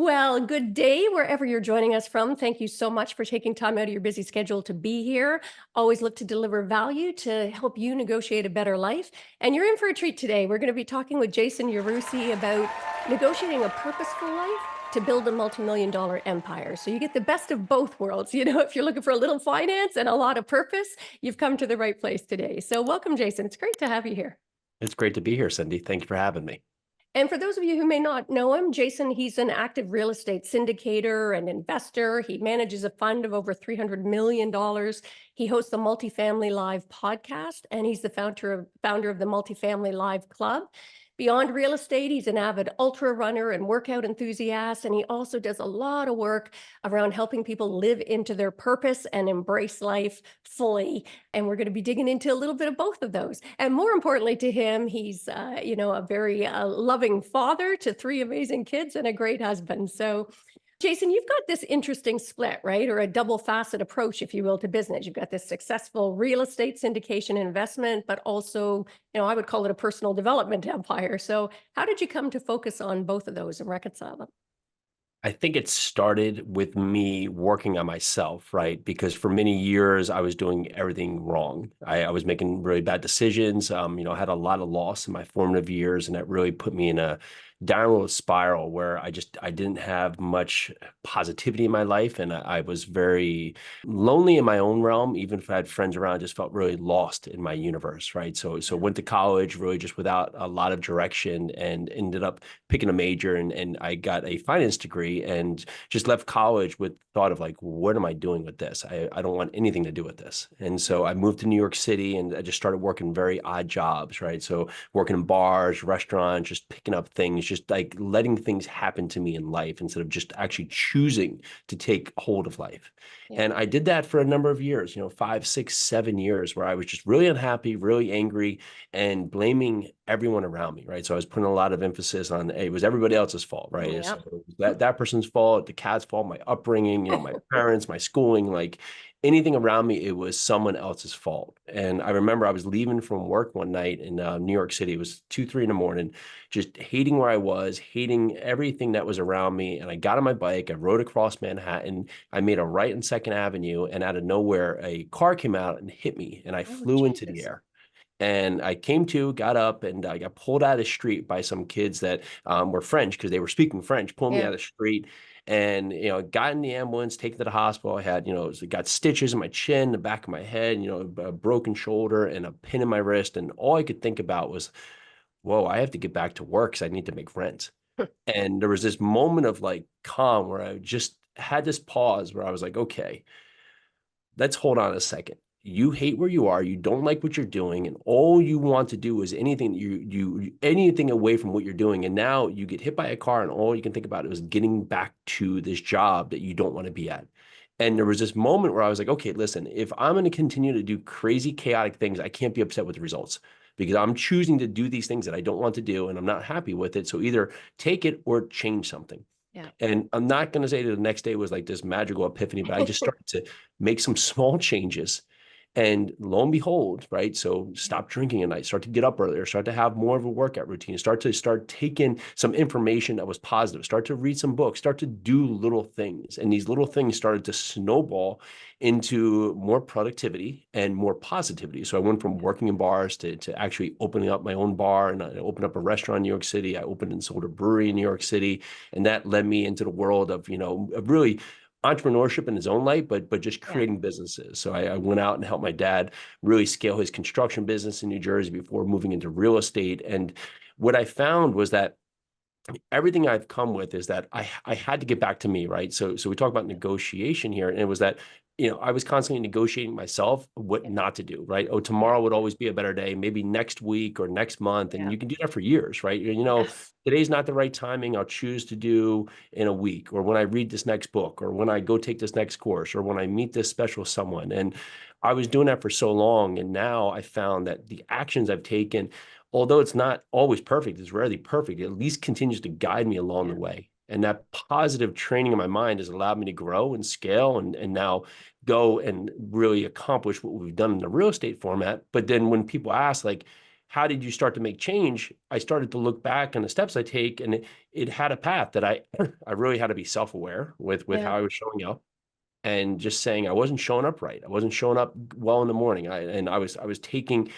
Well, good day wherever you're joining us from. Thank you so much for taking time out of your busy schedule to be here. Always look to deliver value to help you negotiate a better life. And you're in for a treat today. We're going to be talking with Jason Yarusi about negotiating a purposeful life to build a multi-million dollar empire. So you get the best of both worlds. If you're looking for a little finance and a lot of purpose, you've come to the right place today. So welcome, Jason. It's great to have you here. It's great to be here, Cindy. Thank you for having me. And for those of you who may not know him, Jason, he's an active real estate syndicator and investor. He manages a fund of over $300 million. He hosts the Multifamily Live podcast, and he's the founder of the Multifamily Live Club. Beyond real estate, he's an avid ultra runner and workout enthusiast, and he also does a lot of work around helping people live into their purpose and embrace life fully. And we're going to be digging into a little bit of both of those. And more importantly to him, he's, a very loving father to three amazing kids and a great husband. So Jason, you've got this interesting split, right? Or a double facet approach, if you will, to business. You've got this successful real estate syndication investment, but also, I would call it a personal development empire. So how did you come to focus on both of those and reconcile them? I think it started with me working on myself, right? Because for many years, I was doing everything wrong. I was making really bad decisions. I had a lot of loss in my formative years, and that really put me in a downward spiral where I didn't have much positivity in my life, and I was very lonely in my own realm. Even if I had friends around, I just felt really lost in my universe, right? So went to college really just without a lot of direction, and ended up picking a major, and I got a finance degree, and just left college with thought of like, what am I doing with this? I don't want anything to do with this. And so I moved to New York City, and I just started working very odd jobs, right? So working in bars, restaurants, just picking up things, just like letting things happen to me in life instead of just actually choosing to take hold of life. Yeah. And I did that for a number of years, 5, 6, 7 years, where I was just really unhappy, really angry, and blaming everyone around me, right? So I was putting a lot of emphasis on, hey, it was everybody else's fault, right? So Yep. that person's fault, the cat's fault, my upbringing, my parents, my schooling, like anything around me, it was someone else's fault. And I remember I was leaving from work one night in New York City. It was 2, 3 in the morning, just hating where I was, hating everything that was around me. And I got on my bike, I rode across Manhattan, I made a right on Second Avenue, and out of nowhere, a car came out and hit me, and I Oh, flew into the Jesus. air. And I came to, got up, and I got pulled out of the street by some kids that were French because they were speaking French, pulled me out Yeah. of the street, and got in the ambulance, taken to the hospital. I had got stitches in my chin, the back of my head, a broken shoulder, and a pin in my wrist. And all I could think about was, whoa, I have to get back to work because I need to make rent. And there was this moment of like calm where I just had this pause where I was like, okay, let's hold on a second. You hate where you are, you don't like what you're doing, and all you want to do is anything away from what you're doing. And now you get hit by a car, and all you can think about is getting back to this job that you don't want to be at. And there was this moment where I was like, okay, listen, if I'm going to continue to do crazy, chaotic things, I can't be upset with the results because I'm choosing to do these things that I don't want to do, and I'm not happy with it. So either take it or change something. Yeah. And I'm not going to say that the next day was like this magical epiphany, but I just started to make some small changes. And lo and behold, right? So stop drinking at night, start to get up earlier, start to have more of a workout routine, start taking some information that was positive, start to read some books, start to do little things. And these little things started to snowball into more productivity and more positivity. So I went from working in bars to actually opening up my own bar, and I opened up a restaurant in New York City. I opened and sold a brewery in New York City. And that led me into the world of really entrepreneurship in his own light, but just Yeah. creating businesses. So I went out and helped my dad really scale his construction business in New Jersey before moving into real estate. And what I found was that everything I've come with is that I had to get back to me, right? So we talk about negotiation here, and it was that I was constantly negotiating myself what Yeah. not to do, right? Oh, Yeah. tomorrow would always be a better day, maybe next week or next month, and Yeah. you can do that for years, right? Yes. Today's not the right timing. I'll choose to do in a week, or when I read this next book, or when I go take this next course, or when I meet this special someone. And I was doing that for so long, and now I found that the actions I've taken, although it's not always perfect, it's rarely perfect, it at least continues to guide me along the Yeah. way. And that positive training in my mind has allowed me to grow and scale, and now go and really accomplish what we've done in the real estate format. But then when people ask, like, how did you start to make change? I started to look back on the steps I take, and it had a path that I really had to be self-aware with Yeah. how I was showing up, and just saying I wasn't showing up right. I wasn't showing up well in the morning. I was taking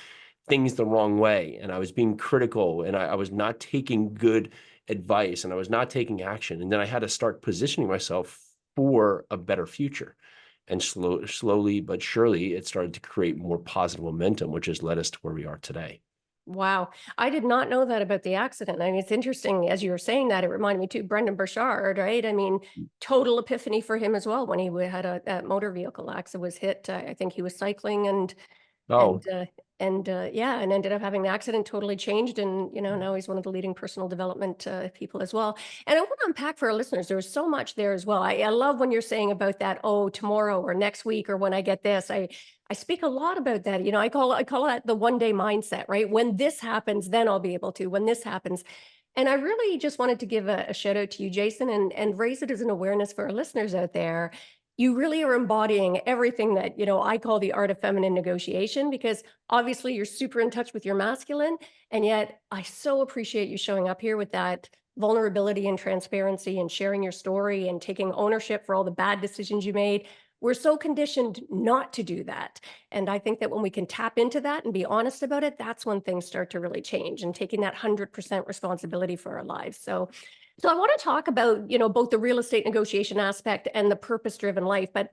things the wrong way, and I was being critical, and I was not taking good advice, and I was not taking action. And then I had to start positioning myself for a better future. And slowly but surely, it started to create more positive momentum, which has led us to where we are today. Wow. I did not know that about the accident. I mean, it's interesting as you were saying that, it reminded me too, Brendan Burchard, right? I mean, total epiphany for him as well when he had a motor vehicle accident, was hit. I think he was cycling and Oh, uh, yeah, and ended up having the accident, totally changed, and now he's one of the leading personal development people as well. And I want to unpack for our listeners. There's so much there as well. I love when you're saying about that. Oh, tomorrow or next week or when I get this. I speak a lot about that. I call that the 1 day mindset. Right? When this happens, then I'll be able to. When this happens. And I really just wanted to give a shout out to you, Jason, and raise it as an awareness for our listeners out there. You really are embodying everything that, I call the art of feminine negotiation, because obviously you're super in touch with your masculine. And yet I so appreciate you showing up here with that vulnerability and transparency and sharing your story and taking ownership for all the bad decisions you made. We're so conditioned not to do that. And I think that when we can tap into that and be honest about it, that's when things start to really change, and taking that 100% responsibility for our lives. So I want to talk about, both the real estate negotiation aspect and the purpose-driven life. But,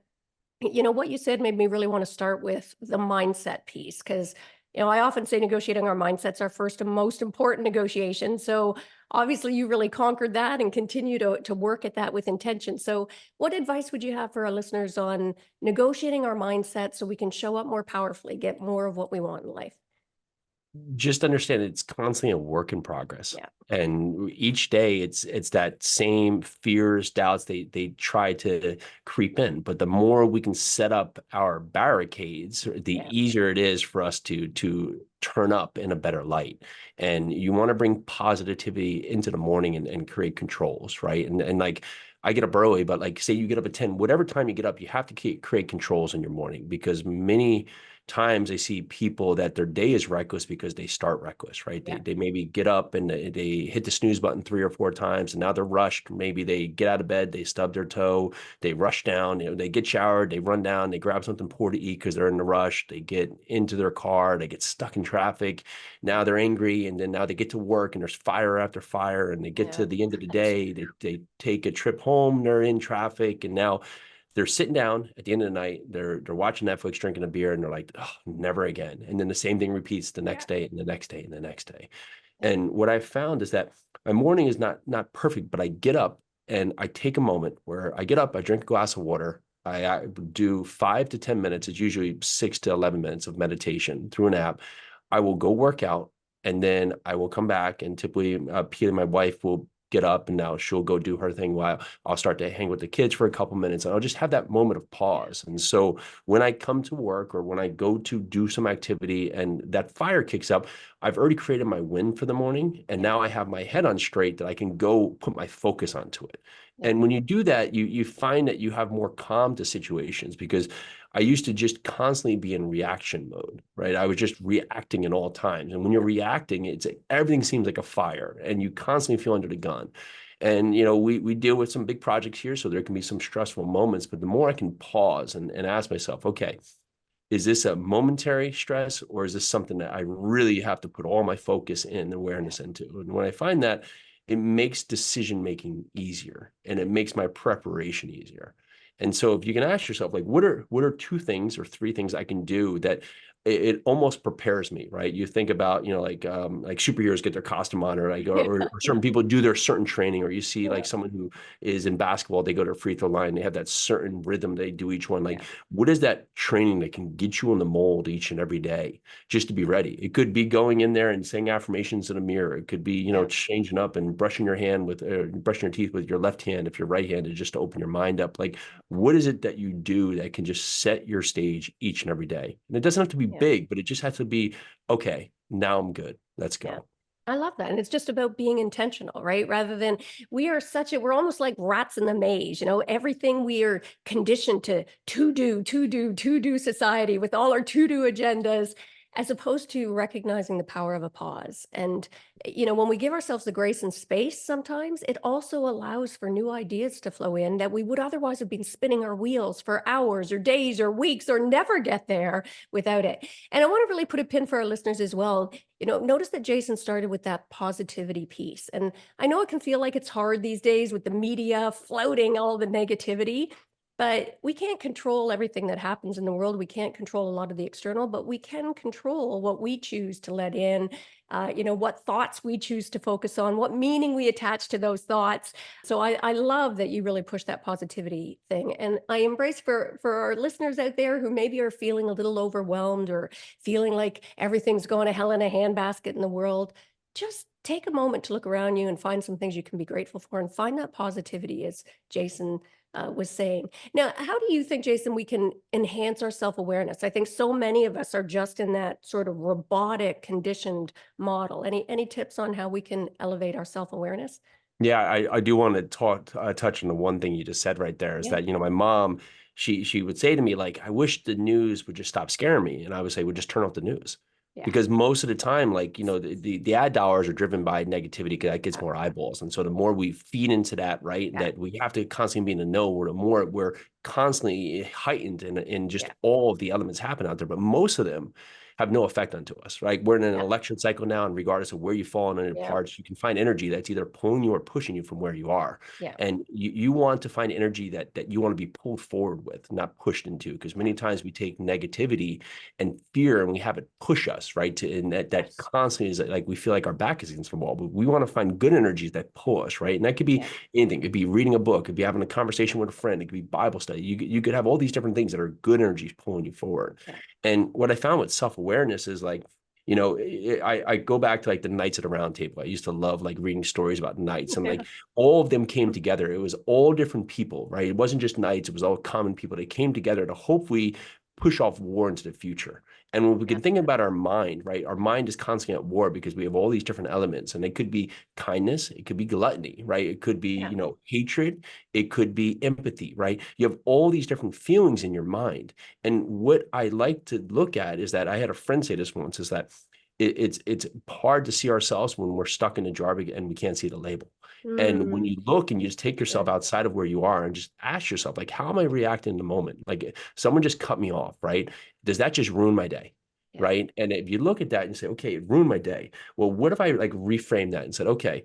what you said made me really want to start with the mindset piece, because, I often say negotiating our mindset's our first and most important negotiation. So obviously you really conquered that and continue to work at that with intention. So what advice would you have for our listeners on negotiating our mindset so we can show up more powerfully, get more of what we want in life? just understand it's constantly a work in progress. Yeah. And each day it's that same fears, doubts, they try to creep in. But the more we can set up our barricades, the Yeah. easier it is for us to turn up in a better light. And you want to bring positivity into the morning and create controls, right? And like, I get up early, but like, say you get up at 10, whatever time you get up, you have to create controls in your morning, because many times I see people that their day is reckless because they start reckless, right? Yeah. They maybe get up and they hit the snooze button 3 or 4 times, and now they're rushed. Maybe they get out of bed, they stub their toe, they rush down, they get showered, they run down, they grab something poor to eat because they're in a rush. They get into their car, they get stuck in traffic. Now they're angry, and then now they get to work and there's fire after fire, and they get Yeah. to the end of the day, they take a trip home, they're in traffic, and now they're sitting down at the end of the night, they're watching Netflix, drinking a beer, and they're like, oh, never again. And then the same thing repeats the Yeah. next day and the next day and the next day. Yeah. And what I found is that my morning is not perfect, but I get up and I take a moment where I get up, I drink a glass of water. I do 5 to 10 minutes. It's usually 6 to 11 minutes of meditation through an app. I will go work out, and then I will come back, and typically Pia, my wife, will get up, and now she'll go do her thing while I'll start to hang with the kids for a couple minutes, and I'll just have that moment of Yeah. pause. And so when I come to work or when I go to do some activity and that fire kicks up, I've already created my win for the morning. And Yeah. now I have my head on straight that I can go put my focus onto it. Yeah. And when you do that, you find that you have more calm to situations, because I used to just constantly be in reaction mode, right? I was just reacting at all times. And when you're reacting, it's everything seems like a fire, and you constantly feel under the gun. And we deal with some big projects here, so there can be some stressful moments. But the more I can pause and ask myself, okay, is this a momentary stress, or is this something that I really have to put all my focus and Yeah. awareness into? And when I find that, it makes decision making easier, and it makes my preparation easier. And so if you can ask yourself, like, what are 2 things or 3 things I can do that it almost prepares me, right? You think about, like superheroes get their costume on, or like, or certain people do their certain training, or you see like Yeah. someone who is in basketball, they go to a free throw line, they have that certain rhythm they do each one. Like, Yeah. what is that training that can get you in the mold each and every day just to be ready? It could be going in there and saying affirmations in a mirror. It could be, Yeah. changing up and brushing brushing your teeth with your left hand if you're right-handed, just to open your mind up. Like, what is it that you do that can just set your stage each and every day? And it doesn't have to be Yeah. big, but it just has to be, okay, now I'm good. Let's Yeah. go. I love that. And it's just about being intentional, right? Rather than we're almost like rats in the maze, everything we are conditioned to do society with all our to do agendas. as opposed to recognizing the power of a pause. And, when we give ourselves the grace and space, sometimes it also allows for new ideas to flow in that we would otherwise have been spinning our wheels for hours or days or weeks or never get there without it. And I want to really put a pin for our listeners as well. Notice that Jason started with that positivity piece. And I know it can feel like it's hard these days with the media flouting all the negativity. But we can't control everything that happens in the world. We can't control a lot of the external, but we can control what we choose to let in, what thoughts we choose to focus on, what meaning we attach to those thoughts. So I love that you really push that positivity thing. And I embrace for our listeners out there who maybe are feeling a little overwhelmed or feeling like everything's going to hell in a handbasket in the world. Just take a moment to look around you and find some things you can be grateful for and find that positivity, as Jason was saying. Now, how do you think, Jason, we can enhance our self-awareness? I think so many of us are just in that sort of robotic, conditioned model. Any tips on how we can elevate our self-awareness? Yeah, I do want to touch on the one thing you just said right there is Yeah, that, my mom, she would say to me, like, I wish the news would just stop scaring me. And I would say, well, just turn off the news. yeah, Because most of the time, like, the ad dollars are driven by negativity because that gets more eyeballs. And so the more we feed into that, right, yeah, that we have to constantly be in the know, or the more we're constantly heightened in just yeah, all of the elements happen out there. But most of them have no effect unto us, right? We're in an yeah, election cycle now, and regardless of where you fall in any yeah, parts, you can find energy that's either pulling you or pushing you from where you are. yeah, And you want to find energy that you want to be pulled forward with, not pushed into. Because yeah. many times we take negativity and fear and we have it push us, right? And that Yes. constantly is like we feel like our back is against the wall. But we want to find good energies that pull us, right? And that could be Yeah, anything. It could be reading a book, it could be having a conversation with a friend, it could be Bible study. You could have all these different things that are good energies pulling you forward. yeah, And what I found with self-awareness is like, I go back to like the knights at a round table. I used to love like reading stories about knights, and yeah, like all of them came together. It was all different people, right? It wasn't just knights, it was all common people. They came together to hopefully push off war into the future. And when we yeah, can think about our mind, right? Our mind is constantly at war because we have all these different elements, and it could be kindness, it could be gluttony, right? It could be, yeah, hatred, it could be empathy, right? You have all these different feelings in your mind. And what I like to look at is that I had a friend say this once, is that it's hard to see ourselves when we're stuck in a jar and we can't see the label. And when mm, you look and you just take yeah, yourself outside of where you are and just ask yourself, like, how am I reacting in the moment? Like, someone just cut me off, right? Does that just ruin my day? yeah, Right. And if you look at that and say, okay, it ruined my day. Well, what if I like reframe that and said, okay,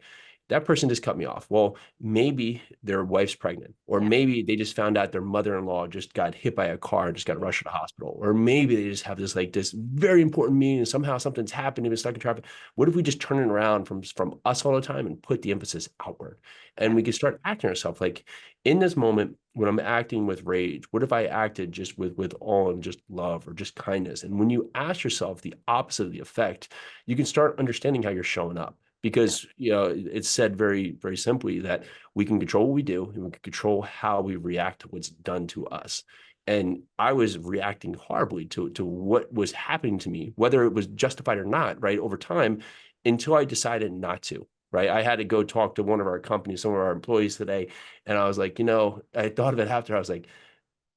that person just cut me off. Well, maybe their wife's pregnant, or yeah, maybe they just found out their mother-in-law just got hit by a car and just got mm, rushed to the hospital, or maybe they just have this very important meeting and somehow something's happened, they've been stuck in traffic. What if we just turn it around from us all the time and put the emphasis outward, and yeah, we can start acting ourselves like, in this moment when I'm acting with rage, what if I acted just with awe and just love or just kindness? And when you ask yourself the opposite of the effect, you can start understanding how you're showing up. yeah, Because it's said very, very simply that we can control what we do and we can control how we react to what's done to us. And I was reacting horribly to what was happening to me, whether it was justified or not, right, over time, until I decided not to. Right. I had to go talk to one of our companies, some of our employees today. And I was like, I thought of it after. I was like,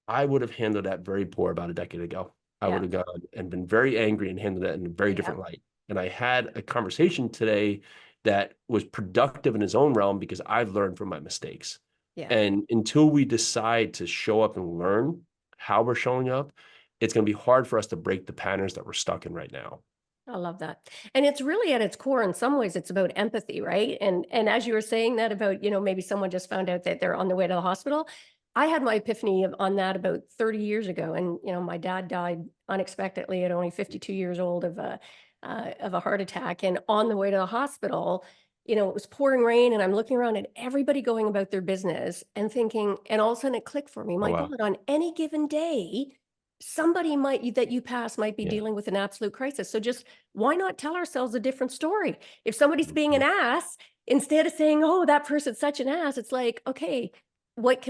I would have handled that very poor about a decade ago. I would yeah, have gone and been very angry and handled that in a very yeah, different light. And I had a conversation today that was productive in his own realm because I've learned from my mistakes. yeah. And until we decide to show up and learn how we're showing up, it's going to be hard for us to break the patterns that we're stuck in right now. I love that. And it's really at its core, in some ways, it's about empathy, right? And as you were saying that about, maybe someone just found out that they're on their way to the hospital. I had my epiphany on that about 30 years ago. And, my dad died unexpectedly at only 52 years old of a heart attack. And on the way to the hospital, it was pouring rain and I'm looking around at everybody going about their business and thinking, and all of a sudden it clicked for me. Oh, My wow. God, on any given day, somebody that you pass might be Yeah. dealing with an absolute crisis. So just why not tell ourselves a different story? If somebody's being an Mhm. ass, instead of saying, "Oh, that person's such an ass," it's like, okay, what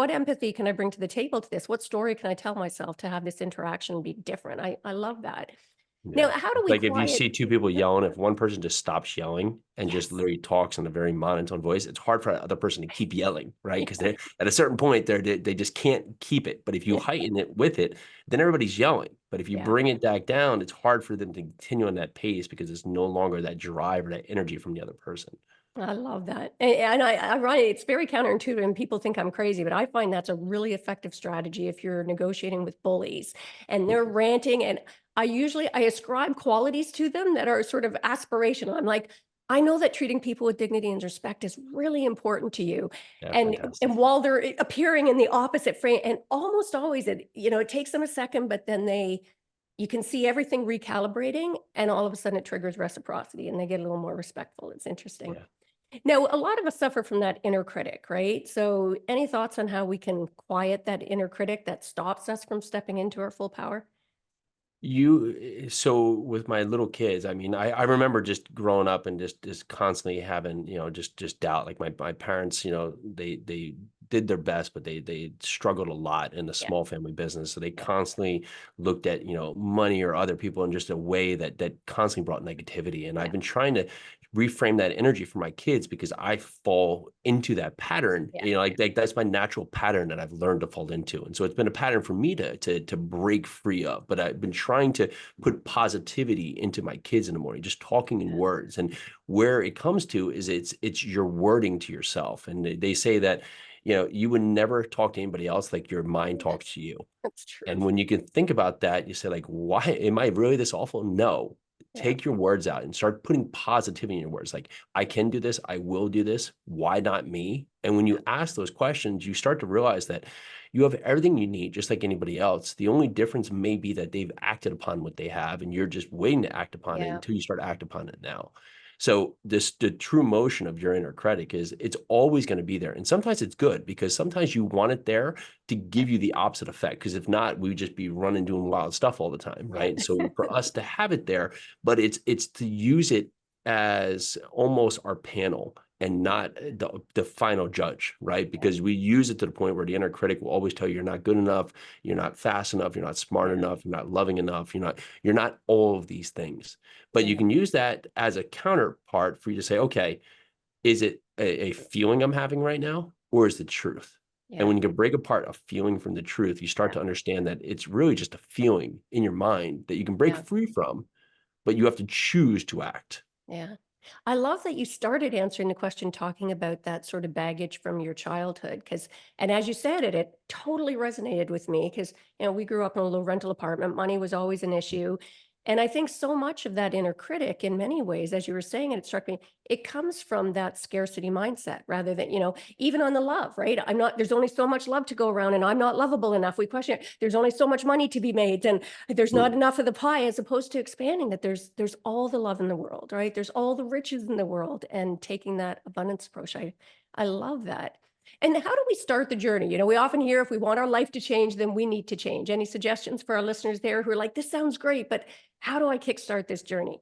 empathy can I bring to the table to this? What story can I tell myself to have this interaction be different? I love that. Now, Yeah. how do It's we like if you quiet? see two people yelling, if one person just stops yelling and just Yes. literally talks in a very monotone voice, it's hard for that other person to keep yelling, right? Because Yeah. they're at a certain point, they just can't keep it. But if you Yeah. heighten it with it, then everybody's yelling. But if you Yeah. bring it back down, it's hard for them to continue on that pace because it's no longer that drive or that energy from the other person. I love that. And I write it's very counterintuitive and people think I'm crazy, but I find that's a really effective strategy if you're negotiating with bullies and they're ranting. And I ascribe qualities to them that are sort of aspirational. I'm like, I know that treating people with dignity and respect is really important to you. Yeah, And fantastic. while they're appearing in the opposite frame, and almost always it takes them a second, but then you can see everything recalibrating and all of a sudden it triggers reciprocity and they get a little more respectful. It's interesting. Yeah. Now, a lot of us suffer from that inner critic, right? So, any thoughts on how we can quiet that inner critic that stops us from stepping into our full power? So with my little kids, I mean, I remember just growing up and just constantly having, just doubt. Like my parents, they did their best, but they struggled a lot in the Yeah, small family business. So they yeah, constantly looked at, money or other people in just a way that constantly brought negativity. And I've yeah, been trying to reframe that energy for my kids because I fall into that pattern. yeah, Like that's my natural pattern that I've learned to fall into. And so it's been a pattern for me to break free of. But I've been trying to put positivity into my kids in the morning, just talking in words. And where it comes to is it's your wording to yourself. And they say that, you would never talk to anybody else like your mind yeah. talks to you. That's true. And when you can think about that, you say, like, why am I really this awful? No. Yeah, Take your words out and start putting positivity in your words. Like, I can do this. I will do this. Why not me? And when yeah, you ask those questions, you start to realize that you have everything you need, just like anybody else. The only difference may be that they've acted upon what they have, and you're just waiting to act upon it yeah, until you start act upon it now. So the true motion of your inner critic is it's always going to be there. And sometimes it's good because sometimes you want it there to yeah, give you the opposite effect. Because if not, we would just be running doing wild stuff all the time, yeah, right? So for us to have it there, but it's to use it as almost our panel and not the final judge, right? yeah, Because we use it to the point where the inner critic will always tell you you're not good enough, you're not fast enough, you're not smart yeah, enough, you're not loving enough, you're not all of these things. But you yeah, can use that as a counterpart for you to say, okay, is it a feeling I'm having right now, or is the truth? And yeah, when you can break apart a feeling from the truth, you start yeah, to understand that it's really just a feeling in your mind that you can break yeah. free from, but you have to choose to act. Yeah. I love that you started answering the question talking about that sort of baggage from your childhood because and as you said it totally resonated with me because we grew up in a little rental apartment. Money was always an issue. And I think so much of that inner critic in many ways, as you were saying, it struck me, it comes from that scarcity mindset rather than, even on the love, right? There's only so much love to go around and I'm not lovable enough. We question it. There's only so much money to be made. And there's not Mm. enough of the pie as opposed to expanding that there's all the love in the world, right? There's all the riches in the world and taking that abundance approach. I love that. And how do we start the journey? We often hear if we want our life to change, then we need to change. Any suggestions for our listeners there who are like, this sounds great, but how do I kickstart this journey?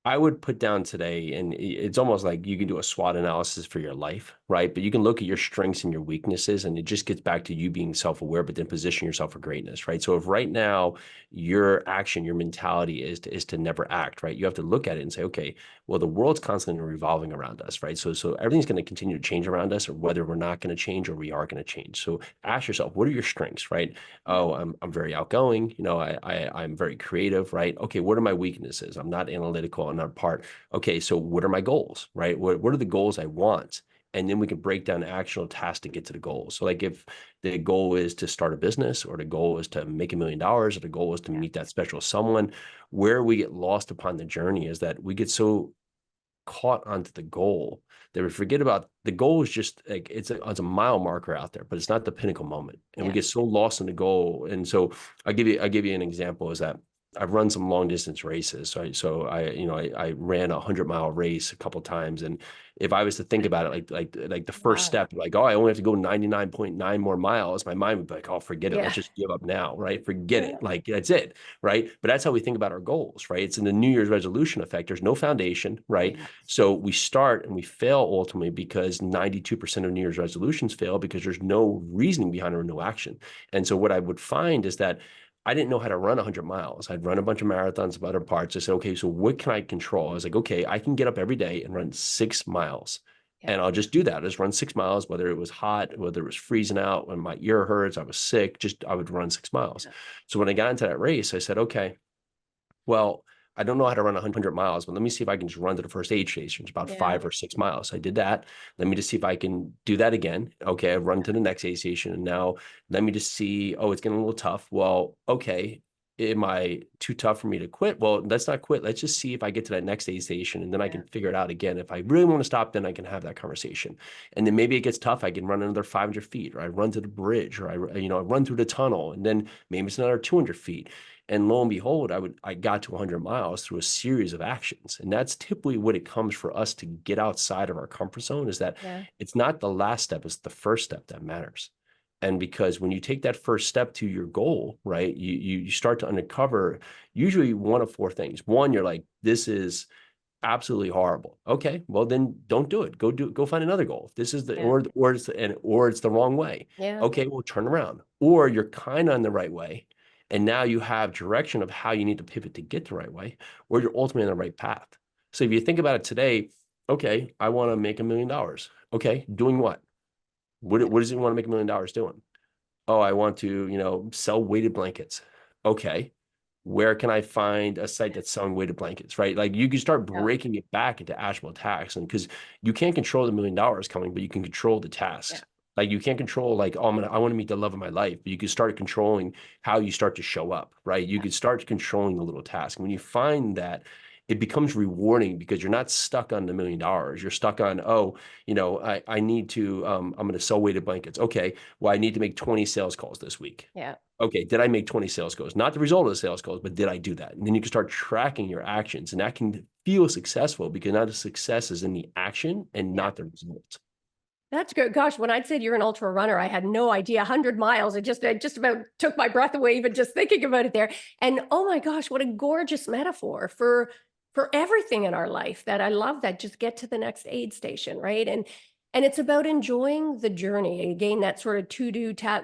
I would put down today, and it's almost like you can do a SWOT analysis for your life, right? But you can look at your strengths and your weaknesses, and it just gets back to you being self-aware, but then position yourself for greatness, right? So if right now your action, your mentality is to never act, right? You have to look at it and say, okay, well, the world's constantly revolving around us, right? So everything's going to continue to change around us, or whether we're not going to change or we are going to change. So ask yourself, what are your strengths, right? Yeah, Oh, I'm very outgoing. I'm very creative, right? Okay, what are my weaknesses? I'm not analytical. I'm not part. Okay, so what are my goals, right? What are the goals I want? And then we can break down actionable tasks to get to the goals. So like if the goal is to start a business or the goal is to make $1 million or the goal is to yeah, meet that special someone, where we get lost upon the journey is that we get so caught onto the goal that we forget about the goal is just like it's a mile marker out there, but it's not the pinnacle moment. And we yeah, get so lost in the goal. And so I'll give you an example is that I've run some long distance races. So I ran a 100-mile race a couple of times. And if I was to think about it, like the first wow, step, like, oh, I only have to go 99.9 more miles, my mind would be like, oh, forget it. yeah, Let's just give up now, right? Forget yeah, it. Like that's it, right? But that's how we think about our goals, right? It's in the New Year's resolution effect. There's no foundation, right? yeah, So we start and we fail ultimately because 92% of New Year's resolutions fail because there's no reasoning behind it or no action. And so what I would find is that I didn't know how to run 100 miles. I'd run a bunch of marathons of other parts. I said, okay, so what can I control? I was like, okay, I can get up every day and run 6 miles. Yeah. And I'll just do that. I just run 6 miles, whether it was hot, whether it was freezing out, when my ear hurts, I was sick, just I would run 6 miles. Yeah. So when I got into that race, I said, okay, well, I don't know how to run 100 miles, but let me see if I can just run to the first aid station. It's about Yeah. 5 or 6 miles. I did that. Let me just see if I can do that again. Okay, I run to the next aid station. And now let me just see, oh, it's getting a little tough. Well, okay, am I too tough for me to quit? Well, let's not quit. Let's just see if I get to that next aid station and then I Yeah. can figure it out again. If I really want to stop, then I can have that conversation. And then maybe it gets tough. I can run another 500 feet, or I run to the bridge, or I run through the tunnel, and then maybe it's another 200 feet. And lo and behold, I got to 100 miles through a series of actions. And that's typically what it comes for us to get outside of our comfort zone, is that Yeah. it's not the last step, it's the first step that matters. And because when you take that first step to your goal, right, you start to uncover usually one of four things. One, you're like, this is absolutely horrible. Okay, well then don't do it. Go find another goal. If this is the Yeah. or it's the wrong way. Yeah. Okay, well turn around. Or you're kind of on the right way, and now you have direction of how you need to pivot to get the right way, or you're ultimately on the right path. So if you think about it today, okay, I want to make $1 million. Okay, doing what? What does it want to make $1 million doing? Oh, I want to, sell weighted blankets. Okay. Where can I find a site that's selling weighted blankets, right? Like you can start Yeah. breaking it back into actionable tasks. And because you can't control the $1 million coming, but you can control the Yeah. tasks. Like you can't control like, oh, I want to meet the love of my life, but you can start controlling how you start to show up, right? You can start controlling the little task. And when you find that, it becomes rewarding because you're not stuck on the $1 million. You're stuck on, oh, I need to, I'm going to sell weighted blankets. Okay, well, I need to make 20 sales calls this week. Yeah. Okay, did I make 20 sales calls? Not the result of the sales calls, but did I do that? And then you can start tracking your actions, and that can feel successful because now the success is in the action and Yeah. not the result. That's good. Gosh, when I'd said you're an ultra runner, I had no idea. 100 miles. It just about took my breath away, even just thinking about it there. And oh my gosh, what a gorgeous metaphor for everything in our life. That I love that. Just get to the next aid station, right? And it's about enjoying the journey. Again, that sort of to-do tat,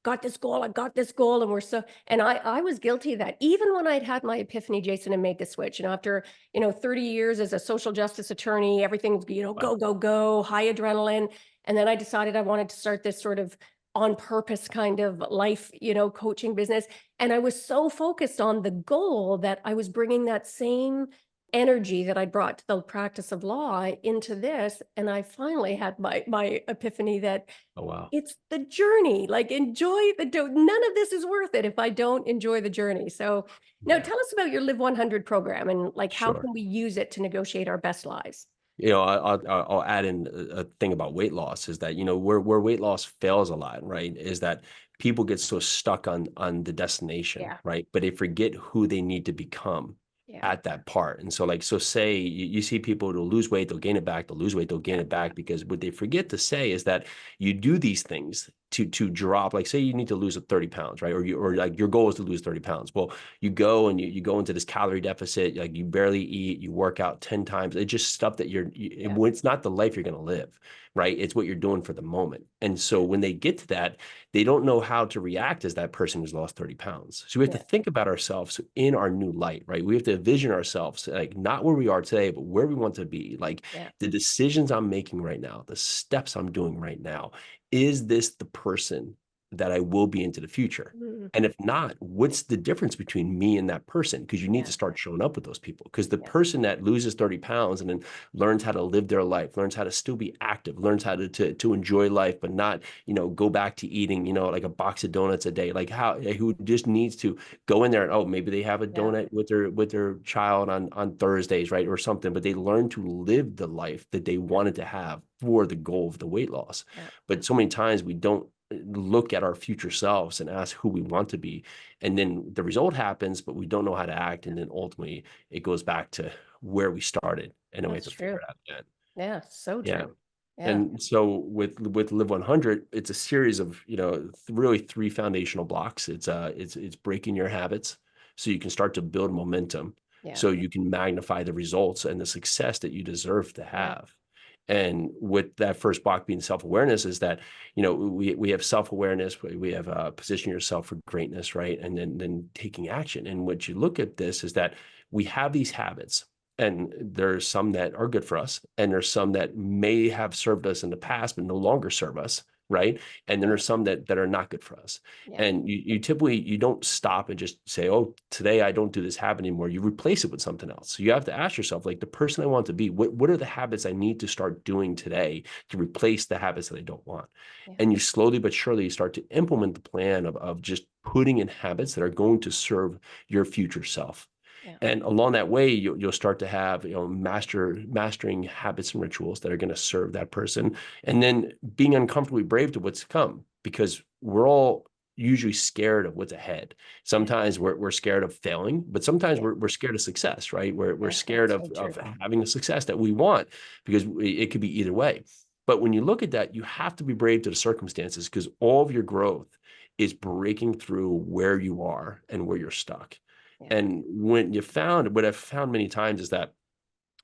got this goal, I got this goal. And and I was guilty of that. Even when I'd had my epiphany, Jason, and made the switch. And after, 30 years as a social justice attorney, everything's, Wow. go, go, go, high adrenaline. And then I decided I wanted to start this sort of on purpose kind of life, coaching business. And I was so focused on the goal that I was bringing that same energy that I brought to the practice of law into this. And I finally had my epiphany that Oh, wow. it's the journey. Like enjoy none of this is worth it if I don't enjoy the journey. So now Yeah, tell us about your Live 100 program and like how sure. can we use it to negotiate our best lives? I'll add in a thing about weight loss is that, where weight loss fails a lot, right, is that people get so stuck on the destination, Yeah. right? But they forget who they need to become Yeah. at that part. And so like, so say you see people who lose weight, they'll gain it back, they'll lose weight, they'll gain Yeah. it back, because what they forget to say is that you do these things to drop, like say you need to lose 30 pounds, right? Or like your goal is to lose 30 pounds. Well, you go and you go into this calorie deficit, like you barely eat, you work out 10 times. It's just stuff that Yeah. it's not the life you're going to live, right? It's what you're doing for the moment. And so when they get to that, they don't know how to react as that person who's lost 30 pounds. So we have to Yeah. think about ourselves in our new light, right? We have to envision ourselves like not where we are today, but where we want to be. Like Yeah. the decisions I'm making right now, the steps I'm doing right now, is this the person that I will be into the future? Mm. And if not, what's the difference between me and that person? Because you need Yeah. to start showing up with those people. Because the Yeah. person that loses 30 pounds and then learns how to live their life, learns how to still be active, learns how to enjoy life, but not, go back to eating, like a box of donuts a day, like who just needs to go in there and, oh, maybe they have a Yeah. donut with their child on Thursdays, right? Or something, but they learn to live the life that they wanted to have for the goal of the weight loss. Yeah. But so many times we don't look at our future selves and ask who we want to be. And then the result happens, but we don't know how to act. And then ultimately it goes back to where we started. And then we have That's to figure true. it out again. Yeah. So Yeah. true. Yeah. And so with Live 100, it's a series of, really three foundational blocks. It's breaking your habits so you can start to build momentum, Yeah. so you can magnify the results and the success that you deserve to Yeah. have. And with that first block being self-awareness is that, we have self-awareness, we have position yourself for greatness, right? And then taking action. And what you look at this is that we have these habits, and there's some that are good for us, and there's some that may have served us in the past, but no longer serve us, right? And then there's some that are not good for us. Yeah. And you typically, you don't stop and just say, oh, today I don't do this habit anymore. You replace it with something else. So you have to ask yourself, like, the person I want to be, what are the habits I need to start doing today to replace the habits that I don't want? Yeah. And you slowly but surely start to implement the plan of just putting in habits that are going to serve your future self. Yeah. And along that way, you'll start to have, mastering habits and rituals that are going to serve that person, and then being uncomfortably brave to what's to come, because we're all usually scared of what's ahead. Sometimes we're scared of failing, but sometimes Yeah. we're scared of success, right? We're Yeah, scared that's so of true. having the success that we want, because it could be either way. But when you look at that, you have to be brave to the circumstances, because all of your growth is breaking through where you are and where you're stuck. Yeah. And what I've found many times is that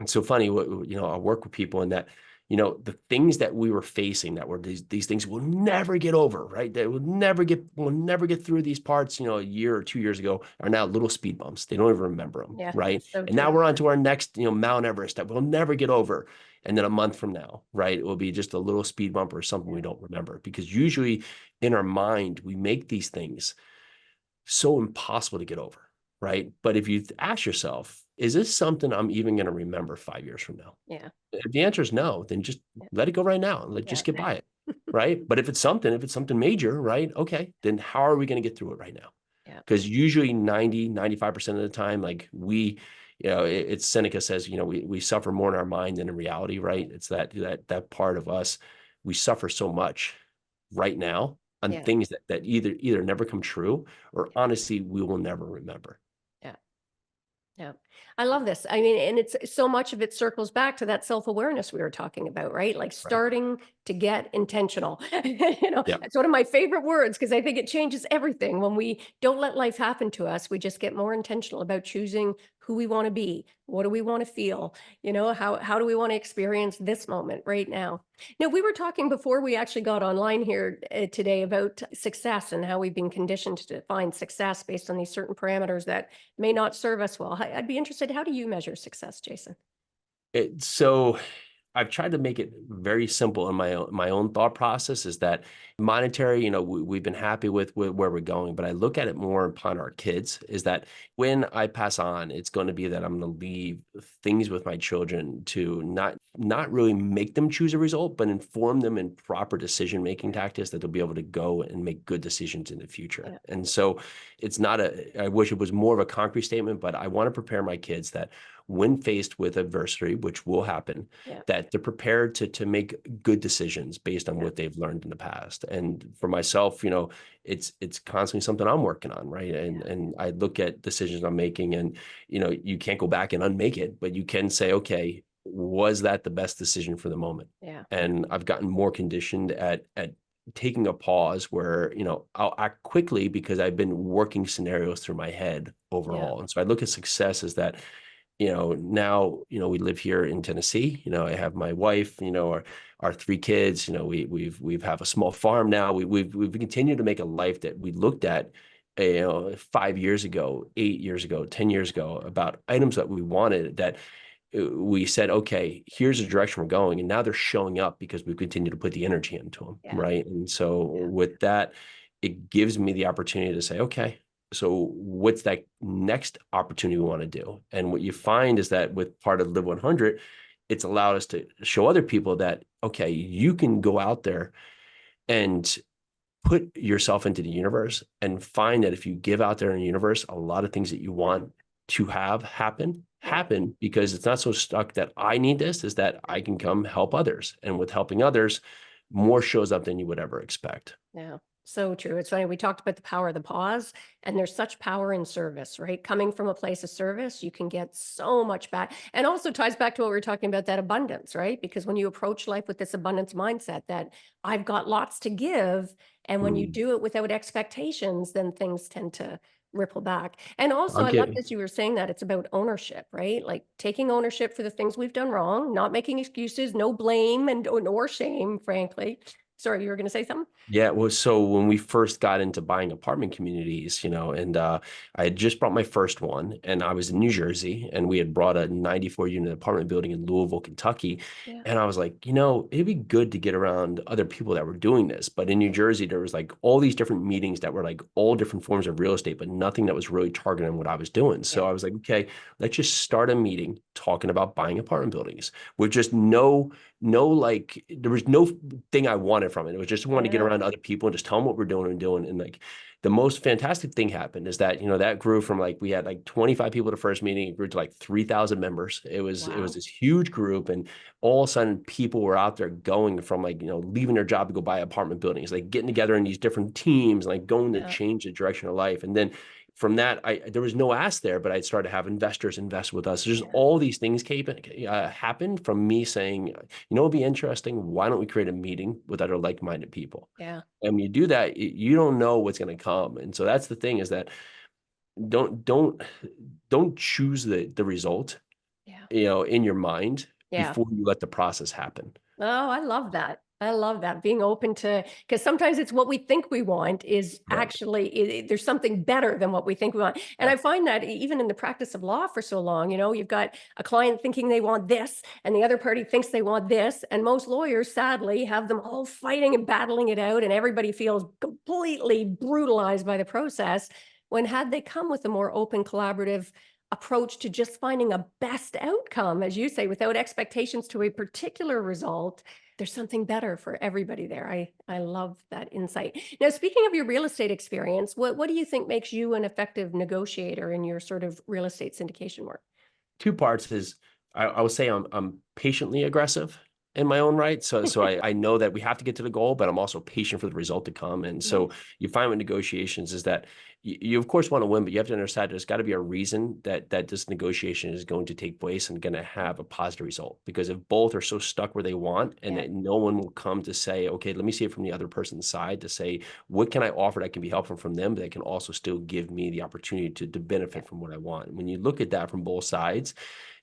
it's so funny. I work with people, and that, the things that we were facing, that were these things we'll never get over, right? That we'll never get through these parts, a year or 2 years ago, are now little speed bumps. They don't even remember them, Yeah, right? so And now true. we're on to our next, Mount Everest that we'll never get over. And then a month from now, right, it will be just a little speed bump or something we don't remember, because usually in our mind, we make these things so impossible to get over, right? But if you ask yourself, is this something I'm even going to remember 5 years from now? Yeah. If the answer is no, then just Yeah. let it go right now and Yeah. just get by it, right? But if it's something major, right? Okay, then how are we going to get through it right now? Yeah. Because usually 95% of the time, like it's Seneca says, we suffer more in our mind than in reality, right? It's that part of us, we suffer so much right now on Yeah. things that either never come true, or honestly, we will never remember. Yeah. Yeah. I love this. I mean, and it's so much of it circles back to that self-awareness we were talking about, right? Like Right. starting to get intentional. Yeah. That's one of my favorite words, because I think it changes everything. When we don't let life happen to us, we just get more intentional about choosing who we want to be. What do we want to feel? How do we want to experience this moment right now? Now, we were talking before we actually got online here today about success and how we've been conditioned to define success based on these certain parameters that may not serve us well. I'd be interested. How do you measure success, Jason? So I've tried to make it very simple in my own thought process, is that monetary, we've been happy with where we're going, but I look at it more upon our kids, is that when I pass on, it's going to be that I'm going to leave things with my children to not really make them choose a result, but inform them in proper decision-making tactics that they'll be able to go and make good decisions in the future. Yeah. And so I wish it was more of a concrete statement, but I want to prepare my kids that when faced with adversity, which will happen, Yeah. that they're prepared to make good decisions based on Yeah. what they've learned in the past. And for myself, it's constantly something I'm working on, right? And I look at decisions I'm making, and you can't go back and unmake it, but you can say, okay, was that the best decision for the moment? Yeah. And I've gotten more conditioned at taking a pause where, I'll act quickly because I've been working scenarios through my head Yeah. overall. And so I look at success as that, now, we live here in Tennessee. I have my wife, our three kids. We've have a small farm now. We've continued to make a life that we looked at, 5 years ago, 8 years ago, 10 years ago, about items that we wanted, that we said, okay, here's the direction we're going, and now they're showing up because we've continued to put the energy into them, Yeah. right? And so Yeah. with that, it gives me the opportunity to say, okay, so what's that next opportunity we want to do? And what you find is that with part of Live 100, it's allowed us to show other people that, okay, you can go out there and put yourself into the universe and find that if you give out there in the universe, a lot of things that you want to have happen, because it's not so stuck that I need this, is that I can come help others. And with helping others, more shows up than you would ever expect. Yeah. So true. It's funny. We talked about the power of the pause, and there's such power in service, right? Coming from a place of service, you can get so much back. And also ties back to what we were talking about, that abundance, right? Because when you approach life with this abundance mindset that I've got lots to give, and when you Mm. do it without expectations, then things tend to ripple back. And also, I'll I love give this, you were saying that it's about ownership, right? Like taking ownership for the things we've done wrong, not making excuses, no blame and nor shame, frankly. Sorry, you were going to say something? Yeah, well, so when we first got into buying apartment communities, and I had just bought my first one, and I was in New Jersey, and we had brought a 94 unit apartment building in Louisville, Kentucky. Yeah. And I was like, it'd be good to get around other people that were doing this. But in New Jersey, there was like all these different meetings that were like all different forms of real estate, but nothing that was really targeted on what I was doing. So Yeah. I was like, okay, let's just start a meeting talking about buying apartment buildings with just no, like there was no thing I wanted from it. It was just want to get Yeah. around other people and just tell them what we're doing and doing. And like the most fantastic thing happened is that, that grew from like we had like 25 people at the first meeting, it grew to like 3,000 members. It was Wow. this huge group, and all of a sudden people were out there going from like, leaving their job to go buy apartment buildings, like getting together in these different teams, like going to Yeah. change the direction of life. And then from that, there was no ask there, but I started to have investors invest with us. There's just Yeah. all these things happened from me saying, it'd be interesting. Why don't we create a meeting with other like-minded people? Yeah. And when you do that, you don't know what's going to come. And so that's the thing, is that don't don't don't choose the result, Yeah. in your mind Yeah. before you let the process happen. Oh, I love that. I love that. Being open to, because sometimes it's what we think we want is Right. actually, there's something better than what we think we want. And Yeah. I find that even in the practice of law for so long, you've got a client thinking they want this and the other party thinks they want this. And most lawyers, sadly, have them all fighting and battling it out. And everybody feels completely brutalized by the process. When had they come with a more open, collaborative approach to just finding a best outcome, as you say, without expectations to a particular result, there's something better for everybody there. I love that insight. Now, speaking of your real estate experience, what do you think makes you an effective negotiator in your sort of real estate syndication work? Two parts is I would say I'm patiently aggressive in my own right. So I know that we have to get to the goal, but I'm also patient for the result to come. And Mhm. so you find with negotiations is that you of course want to win, but you have to understand there's got to be a reason that this negotiation is going to take place and going to have a positive result. Because if both are so stuck where they want, and Yeah, that no one will come to say, okay, let me see it from the other person's side to say, what can I offer that can be helpful from them, but that can also still give me the opportunity to yeah, benefit from what I want. When you look at that from both sides,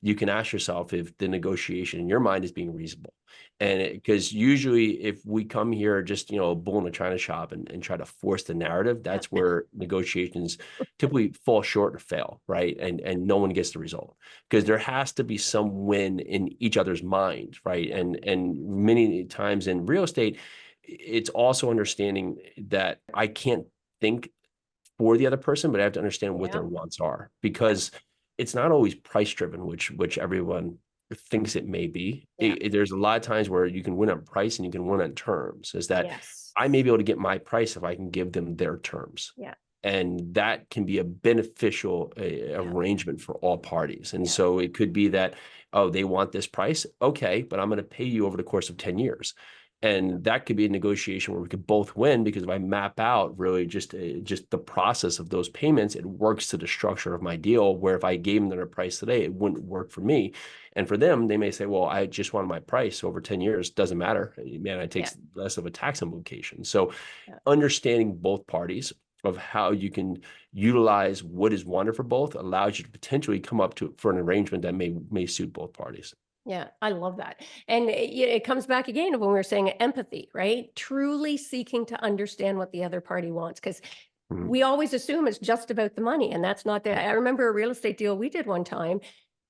you can ask yourself if the negotiation in your mind is being reasonable. yeah, And because usually if we come here just, bull in a china shop and try to force the narrative, yeah, that's where negotiations typically fall short or fail, right? And no one gets the result, because there has to be some win in each other's mind, right? yeah, And many times in real estate, it's also understanding that I can't think for the other person, but I have to understand what yeah, their wants are, yeah, because it's not always price driven, which everyone thinks it may be. yeah. There's a lot of times where you can win on price and you can win on terms. Is that Yes. I may be able to get my price if I can give them their terms. Yeah, And that can be a beneficial yeah, arrangement for all parties. And yeah, so it could be that, oh, they want this price. Okay, but I'm going to pay you over the course of 10 years. yeah, And that could be a negotiation where we could both win, because if I map out really just the process of those payments, it works to the structure of my deal. Where if I gave them their price today, it wouldn't work for me. And for them, they may say, well, I just wanted my price over 10 years. Doesn't matter. Man, it yeah, takes less of a tax implication. So yeah. understanding both parties of how you can utilize what is wanted for both allows you to potentially come up to for an arrangement that may suit both parties. Yeah, I love that. And it comes back again to when we were saying empathy, right? Truly seeking to understand what the other party wants. Because Mhm. we always assume it's just about the money. And that's not the, I remember a real estate deal we did one time.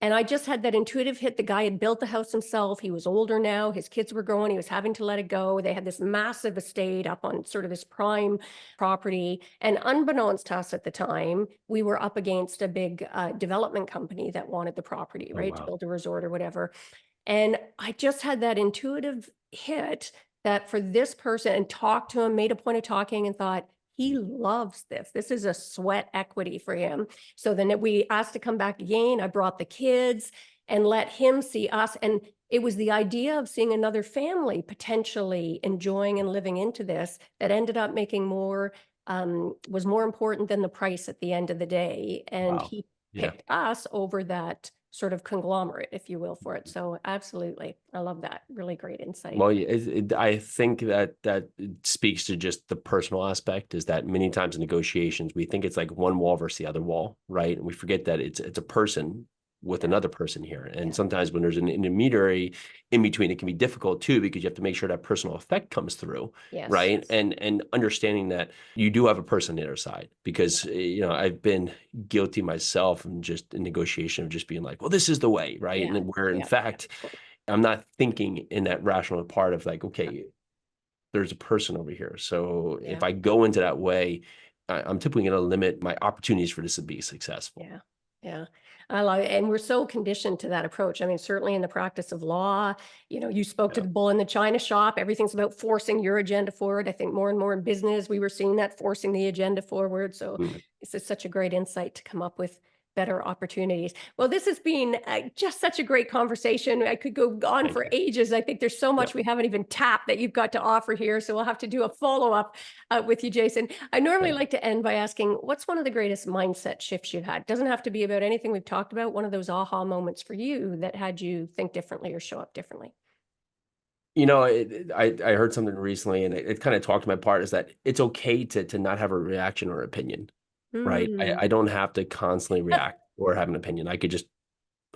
And I just had that intuitive hit. The guy had built the house himself. He was older now. His kids were growing. He was having to let it go. They had this massive estate up on sort of this prime property. And unbeknownst to us at the time, we were up against a big development company that wanted the property, Oh, right, to wow. build a resort or whatever. And I just had that intuitive hit that for this person, and talked to him, made a point of talking and thought, he loves this. This is a sweat equity for him. So then we asked to come back again. I brought the kids and let him see us. And it was the idea of seeing another family potentially enjoying and living into this that ended up making more, was more important than the price at the end of the day. And Wow. he Yeah. picked us over that sort of conglomerate, if you will, for it. So absolutely. I love that. Really great insight. Well, I think that it speaks to just the personal aspect is that many times in negotiations, we think it's like one wall versus the other wall, right? And we forget that it's a person with Yeah. another person here. And Yeah. sometimes when there's an intermediary in between, it can be difficult too, because you have to make sure that personal effect comes through, Yes. right? And understanding that you do have a person on the other side, because I've been guilty myself and just in negotiation of just being like, well, this is the way, right? Yeah. And then where in Yeah. fact, I'm not thinking in that rational part of like, okay, there's a person over here. So Yeah. if I go into that way, I'm typically going to limit my opportunities for this to be successful. Yeah. Yeah. I love it. And we're so conditioned to that approach. I mean, certainly in the practice of law, you spoke to Yeah. the bull in the china shop. Everything's about forcing your agenda forward. I think more and more in business, we were seeing that forcing the agenda forward. So Mm. this is such a great insight to come up with better opportunities. Well, this has been just such a great conversation. I could go on Thank for you. ages. I think there's so Yeah. much we haven't even tapped that you've got to offer here. So we'll have to do a follow-up with you, Jason. I normally Thank you. like to end by asking, what's one of the greatest mindset shifts you've had? Doesn't have to be about anything we've talked about. One of those aha moments for you that had you think differently or show up differently. I heard something recently, and it kind of talked to my part, is that it's okay to not have a reaction or opinion, right? Mm. I don't have to constantly react or have an opinion. I could just,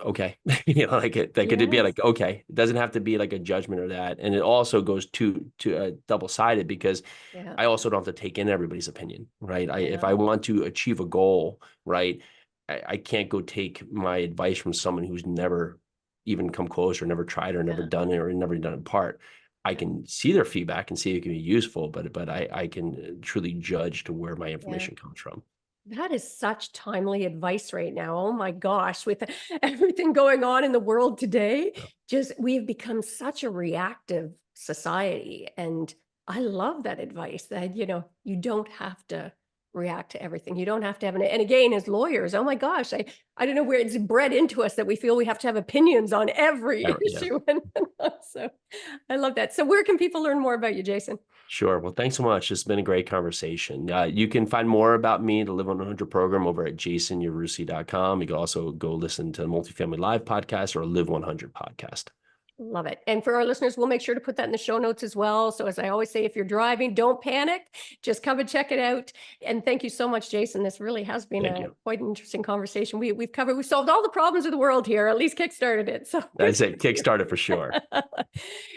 okay, like it be Yes. like, okay, it doesn't have to be like a judgment or that. And it also goes to double-sided, because Yeah. I also don't have to take in everybody's opinion, right? If I Yeah. want to achieve a goal, right, I can't go take my advice from someone who's never even come close or never tried or never Yeah. done it or never done a part. I Yeah. can see their feedback and see if it can be useful, but I can truly judge to where my Yeah. information comes from. That is such timely advice right now. Oh my gosh, with everything going on in the world today, Yeah. just we've become such a reactive society. And I love that advice that, you don't have to react to everything. You don't have to have and again, as lawyers, oh my gosh, I don't know where it's bred into us that we feel we have to have opinions on every Yeah. issue. And so I love that. So where can people learn more about you, Jason? Sure. Well, thanks so much. It's been a great conversation. You can find more about me, the Live 100 program, over at jasonyarusi.com. You can also go listen to the Multifamily Live podcast or Live 100 podcast. Love it. And for our listeners, we'll make sure to put that in the show notes as well. So as I always say, if you're driving, don't panic, just come and check it out. And thank you so much, Jason. This really has been Thank a you. quite an interesting conversation. We've solved all the problems of the world here, at least kickstarted it. So I say kickstart it for sure.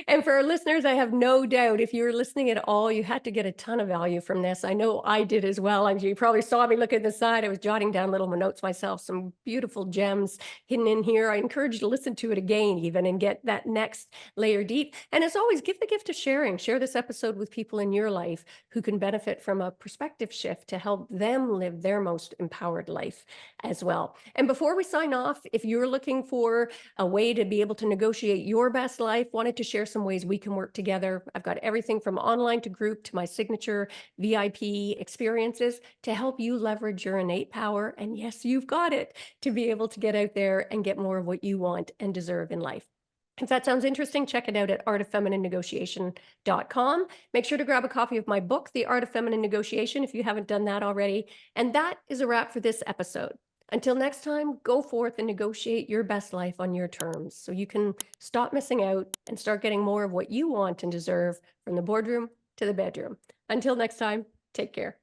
and for our listeners, I have no doubt if you were listening at all, you had to get a ton of value from this. I know I did as well. You probably saw me look at the side. I was jotting down little notes myself, some beautiful gems hidden in here. I encourage you to listen to it again, even, and get that next layer deep. And as always, give the gift of sharing. Share this episode with people in your life who can benefit from a perspective shift to help them live their most empowered life as well. And before we sign off, if you're looking for a way to be able to negotiate your best life, wanted to share some ways we can work together. I've got everything from online to group to my signature VIP experiences to help you leverage your innate power. And yes, you've got it to be able to get out there and get more of what you want and deserve in life. If that sounds interesting, check it out at artoffemininenegotiation.com. Make sure to grab a copy of my book, The Art of Feminine Negotiation, if you haven't done that already. And that is a wrap for this episode. Until next time, go forth and negotiate your best life on your terms so you can stop missing out and start getting more of what you want and deserve from the boardroom to the bedroom. Until next time, take care.